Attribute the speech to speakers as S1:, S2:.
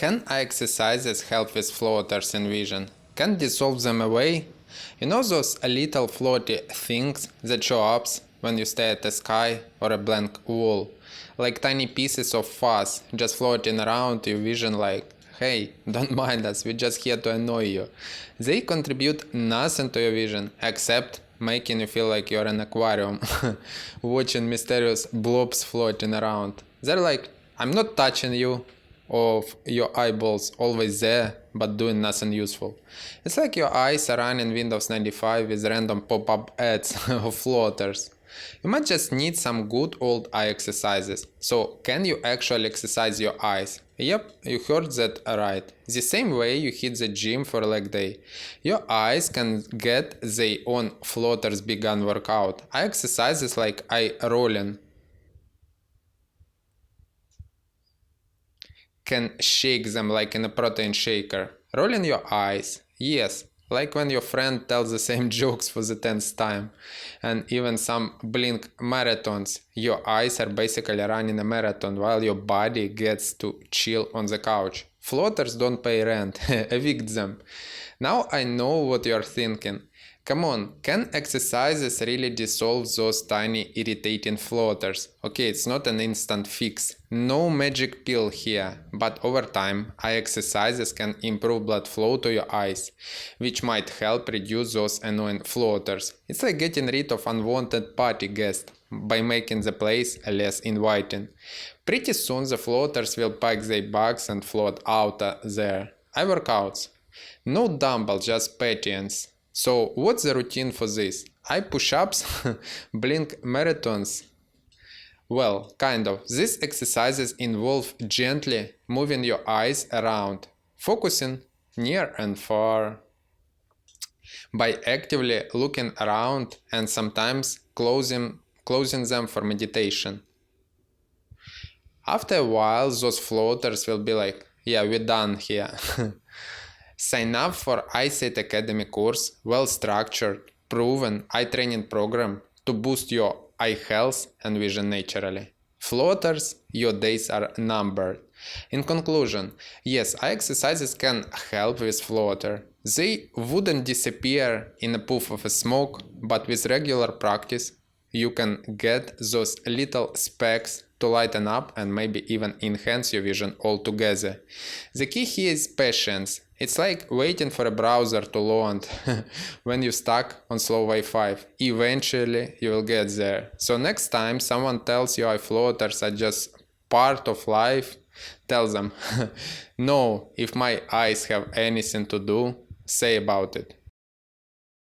S1: Can eye exercises help with floaters in vision? Can dissolve them away? You know those little floaty things that show up when you stare at the sky or a blank wall? Like tiny pieces of fuzz just floating around your vision like, hey, don't mind us, we're just here to annoy you. They contribute nothing to your vision except making you feel like you're in an aquarium watching mysterious blobs floating around. They're like, I'm not touching you, of your eyeballs always there but doing nothing useful. It's like your eyes are running Windows 95 with random pop-up ads of floaters. You might just need some good old eye exercises. So can you actually exercise your eyes? Yep, you heard that right. The same way you hit the gym for leg day. Your eyes can get their own floaters begun workout. Eye exercises like eye rolling can shake them like in a protein shaker. Rolling your eyes, yes, like when your friend tells the same jokes for the 10th time. And even some blink marathons, your eyes are basically running a marathon while your body gets to chill on the couch. Floaters don't pay rent, evict them. Now I know what you're thinking. Come on, can exercises really dissolve those tiny irritating floaters? Okay, it's not an instant fix. No magic pill here, but over time, eye exercises can improve blood flow to your eyes, which might help reduce those annoying floaters. It's like getting rid of unwanted party guests by making the place less inviting. Pretty soon the floaters will pack their bags and float out there. Eye workouts. No dumbbells, just patience. So what's the routine for this? Eye push-ups? Blink marathons? Well, kind of. These exercises involve gently moving your eyes around, focusing near and far, by actively looking around and sometimes closing them for meditation. After a while, those floaters will be like, yeah, we're done here. Sign up for Eyesight Academy course, well-structured, proven eye training program to boost your eye health and vision naturally. Floaters, your days are numbered. In conclusion, yes, eye exercises can help with floater. They wouldn't disappear in a puff of smoke, but with regular practice, you can get those little specks to lighten up and maybe even enhance your vision altogether. The key here is patience. It's like waiting for a browser to load when you're stuck on slow Wi-Fi. Eventually, you will get there. So next time someone tells you eye floaters are just part of life, tell them, no, if my eyes have anything to do, say about it.